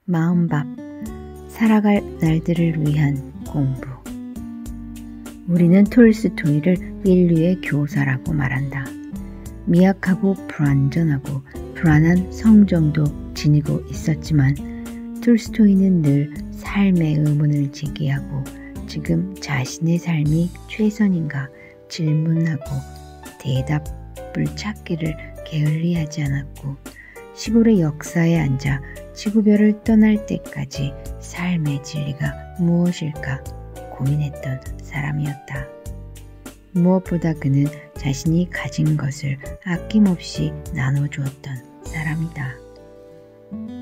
마음밥, 살아갈 날들을 위한 공부. 우리는 톨스토이를 인류의 교사라고 말한다. 미약하고 불완전하고 불안한 성정도 지니고 있었지만 톨스토이는 늘 삶의 의문을 제기하고 지금 자신의 삶이 최선인가 질문하고 대답을 찾기를 게을리하지 않았고 시골의 역사에 앉아 지구별을 떠날 때까지 삶의 진리가 무엇일까 고민했던 사람이었다. 무엇보다 그는 자신이 가진 것을 아낌없이 나눠주었던 사람이다.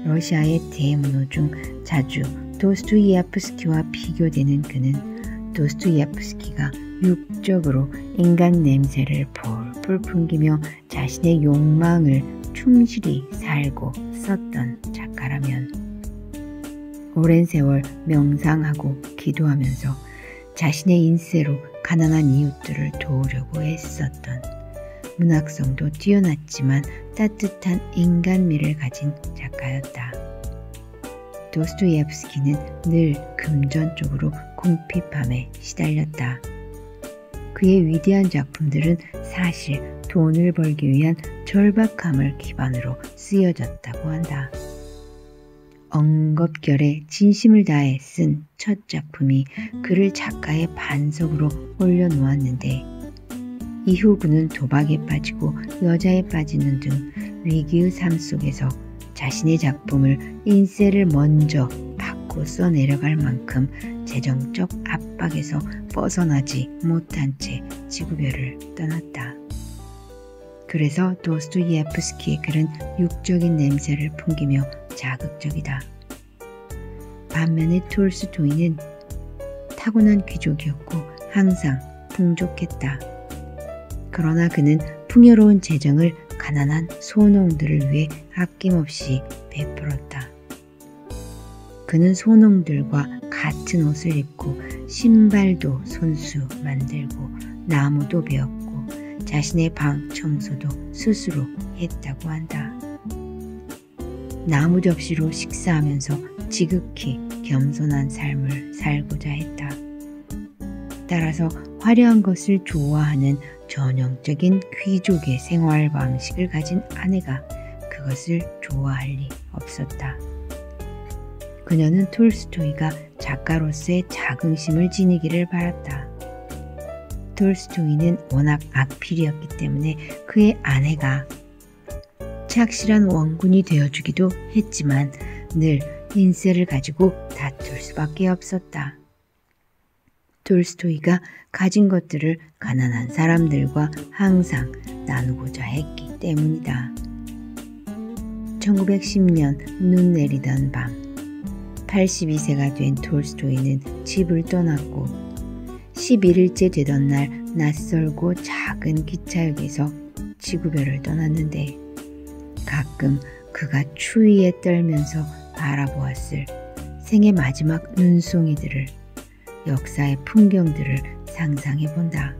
러시아의 대문호 중 자주 도스토예프스키와 비교되는 그는 도스토예프스키가 육적으로 인간 냄새를 폴폴 풍기며 자신의 욕망을 충실히 살고 썼던 작가라면 오랜 세월 명상하고 기도하면서 자신의 인세로 가난한 이웃들을 도우려고 애썼던 문학성도 뛰어났지만 따뜻한 인간미를 가진 작가였다. 도스토예프스키는 늘 금전적으로 궁핍함에 시달렸다. 그의 위대한 작품들은 사실 돈을 벌기 위한 절박함을 기반으로 쓰여졌다고 한다. 엉겁결에 진심을 다해 쓴 첫 작품이 그를 작가의 반석으로 올려놓았는데 이후 그는 도박에 빠지고 여자에 빠지는 등 위기의 삶 속에서 자신의 작품을 인세를 먼저 받고 써내려갈 만큼 재정적 압박에서 벗어나지 못한 채 지구별을 떠났다. 그래서 도스토예프스키의 글은 육적인 냄새를 풍기며 자극적이다. 반면에 톨스토이는 타고난 귀족이었고 항상 풍족했다. 그러나 그는 풍요로운 재정을 가난한 소농들을 위해 아낌없이 베풀었다. 그는 소농들과 같은 옷을 입고 신발도 손수 만들고 나무도 베었고 자신의 방 청소도 스스로 했다고 한다. 나무 접시로 식사하면서 지극히 겸손한 삶을 살고자 했다. 따라서 화려한 것을 좋아하는 전형적인 귀족의 생활 방식을 가진 아내가 그것을 좋아할 리 없었다. 그녀는 톨스토이가 작가로서의 자긍심을 지니기를 바랐다. 톨스토이는 워낙 악필이었기 때문에 그의 아내가 착실한 원군이 되어주기도 했지만 늘 인세를 가지고 다툴 수밖에 없었다. 톨스토이가 가진 것들을 가난한 사람들과 항상 나누고자 했기 때문이다. 1910년 눈 내리던 밤 82세가 된 톨스토이는 집을 떠났고 11일째 되던 날 낯설고 작은 기차역에서 지구별을 떠났는데 가끔 그가 추위에 떨면서 바라보았을 생의 마지막 눈송이들을 역사의 풍경들을 상상해본다.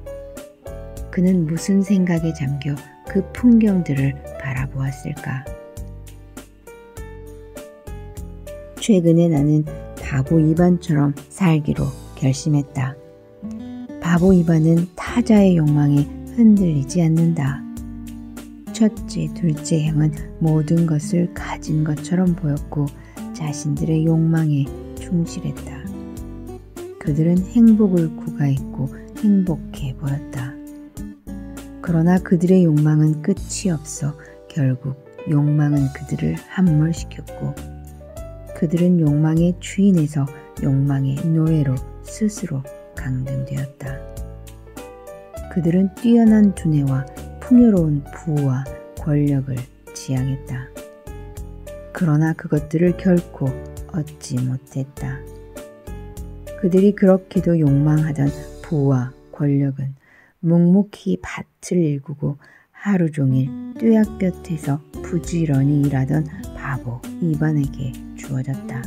그는 무슨 생각에 잠겨 그 풍경들을 바라보았을까? 최근에 나는 바보 이반처럼 살기로 결심했다. 바보 이반은 타자의 욕망에 흔들리지 않는다. 첫째, 둘째 형은 모든 것을 가진 것처럼 보였고 자신들의 욕망에 충실했다. 그들은 행복을 구가했고 행복해 보였다. 그러나 그들의 욕망은 끝이 없어 결국 욕망은 그들을 함몰시켰고 그들은 욕망의 주인에서 욕망의 노예로 스스로 강등되었다. 그들은 뛰어난 두뇌와 풍요로운 부와 권력을 지향했다. 그러나 그것들을 결코 얻지 못했다. 그들이 그렇게도 욕망하던 부와 권력은 묵묵히 밭을 일구고 하루 종일 뙤약볕에서 부지런히 일하던 바보 이반에게 주어졌다.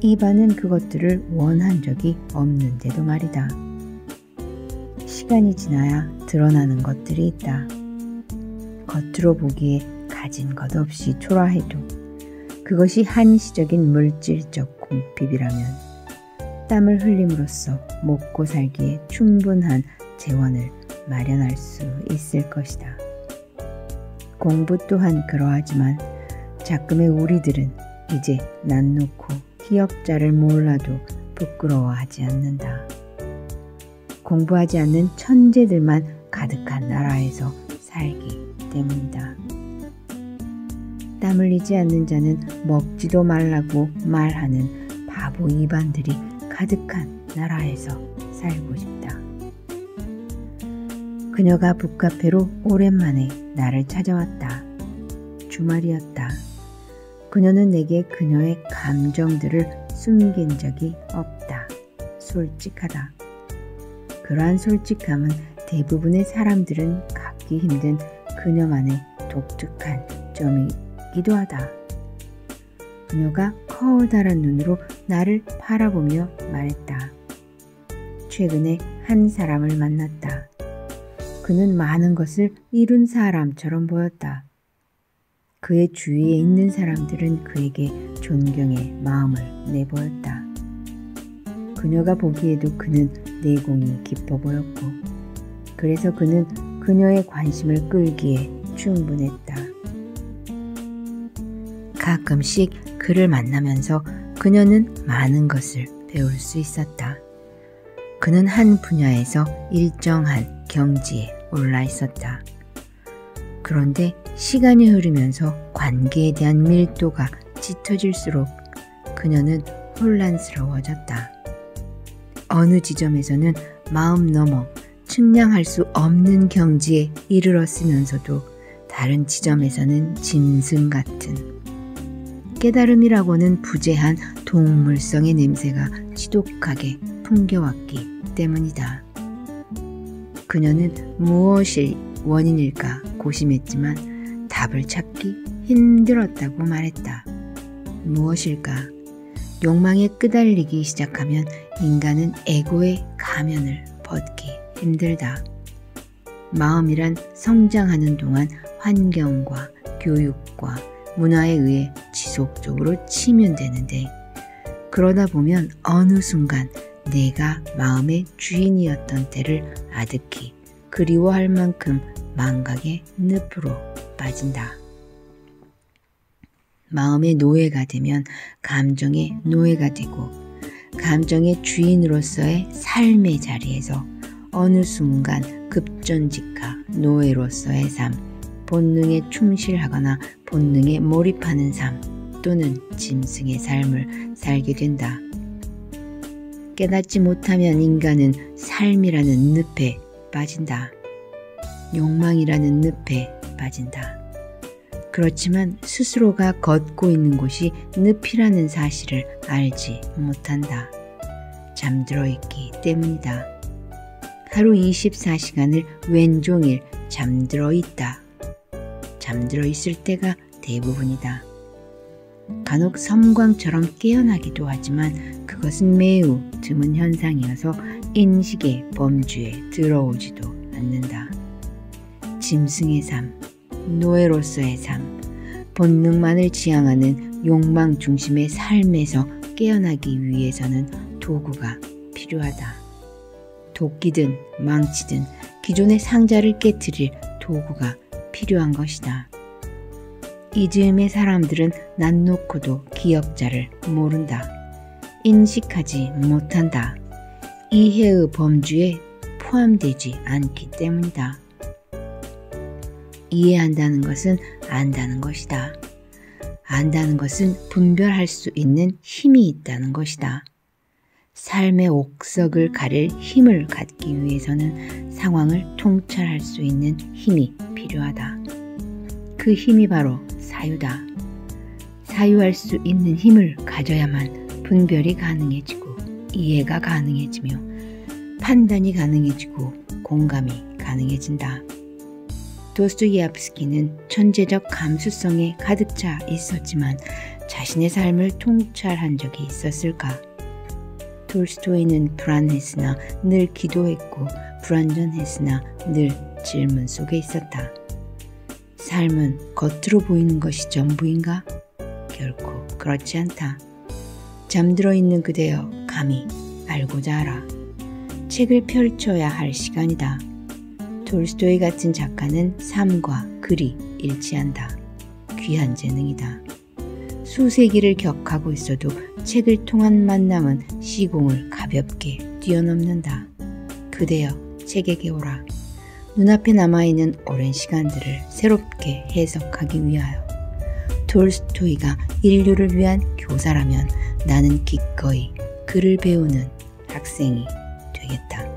이반은 그것들을 원한 적이 없는데도 말이다. 시간이 지나야 드러나는 것들이 있다. 겉으로 보기에 가진 것 없이 초라해도 그것이 한시적인 물질적 궁핍이라면 땀을 흘림으로써 먹고 살기에 충분한 재원을 마련할 수 있을 것이다. 공부 또한 그러하지만 작금의 우리들은 이제 난 놓고 기역자를 몰라도 부끄러워하지 않는다. 공부하지 않는 천재들만 가득한 나라에서 살기 때문이다. 땀 흘리지 않는 자는 먹지도 말라고 말하는 바보 이반들이 가득한 나라에서 살고 싶다. 그녀가 북카페로 오랜만에 나를 찾아왔다. 주말이었다. 그녀는 내게 그녀의 감정들을 숨긴 적이 없다. 솔직하다. 그러한 솔직함은 대부분의 사람들은 갖기 힘든 그녀만의 독특한 점이기도 하다. 그녀가 커다란 눈으로 나를 바라보며 말했다. 최근에 한 사람을 만났다. 그는 많은 것을 이룬 사람처럼 보였다. 그의 주위에 있는 사람들은 그에게 존경의 마음을 내보였다. 그녀가 보기에도 그는 내공이 깊어 보였고, 그래서 그는 그녀의 관심을 끌기에 충분했다. 가끔씩 그를 만나면서 그녀는 많은 것을 배울 수 있었다. 그는 한 분야에서 일정한 경지에 올라 있었다. 그런데 시간이 흐르면서 관계에 대한 밀도가 짙어질수록 그녀는 혼란스러워졌다. 어느 지점에서는 마음 넘어 측량할 수 없는 경지에 이르렀으면서도 다른 지점에서는 짐승 같은, 깨달음이라고는 부재한 동물성의 냄새가 지독하게 풍겨왔기 때문이다. 그녀는 무엇이 원인일까 고심했지만 답을 찾기 힘들었다고 말했다. 무엇일까? 욕망에 끄달리기 시작하면 인간은 에고의 가면을 벗기 힘들다. 마음이란 성장하는 동안 환경과 교육과 문화에 의해 지속적으로 침윤되는데, 그러다 보면 어느 순간 내가 마음의 주인이었던 때를 아득히 그리워할 만큼 망각의 늪으로 빠진다. 마음의 노예가 되면 감정의 노예가 되고, 감정의 주인으로서의 삶의 자리에서 어느 순간 급전직하 노예로서의 삶, 본능에 충실하거나 본능에 몰입하는 삶 또는 짐승의 삶을 살게 된다. 깨닫지 못하면 인간은 삶이라는 늪에 빠진다. 욕망이라는 늪에 빠진다. 그렇지만 스스로가 걷고 있는 곳이 늪이라는 사실을 알지 못한다. 잠들어 있기 때문이다. 하루 24시간을 왼종일 잠들어 있다. 잠들어 있을 때가 대부분이다. 간혹 섬광처럼 깨어나기도 하지만 그것은 매우 드문 현상이어서 인식의 범주에 들어오지도 않는다. 짐승의 삶, 노예로서의 삶, 본능만을 지향하는 욕망 중심의 삶에서 깨어나기 위해서는 도구가 필요하다. 도끼든 망치든 기존의 상자를 깨트릴 도구가 필요한 것이다. 이 즈음의 사람들은 난 놓고도 기역자를 모른다. 인식하지 못한다. 이해의 범주에 포함되지 않기 때문이다. 이해한다는 것은 안다는 것이다. 안다는 것은 분별할 수 있는 힘이 있다는 것이다. 삶의 옥석을 가릴 힘을 갖기 위해서는 상황을 통찰할 수 있는 힘이 필요하다. 그 힘이 바로 사유다. 사유할 수 있는 힘을 가져야만 분별이 가능해지고 이해가 가능해지며 판단이 가능해지고 공감이 가능해진다. 도스토옙스키는 천재적 감수성에 가득 차 있었지만 자신의 삶을 통찰한 적이 있었을까? 톨스토이는 불안했으나 늘 기도했고 불완전했으나 늘 질문 속에 있었다. 삶은 겉으로 보이는 것이 전부인가? 결코 그렇지 않다. 잠들어 있는 그대여 감히 알고자 하라. 책을 펼쳐야 할 시간이다. 톨스토이 같은 작가는 삶과 글이 일치한다. 귀한 재능이다. 수세기를 격하고 있어도 책을 통한 만남은 시공을 가볍게 뛰어넘는다. 그대여 책에게 오라. 눈앞에 남아있는 오랜 시간들을 새롭게 해석하기 위하여. 톨스토이가 인류를 위한 교사라면 나는 기꺼이 글을 배우는 학생이 되겠다.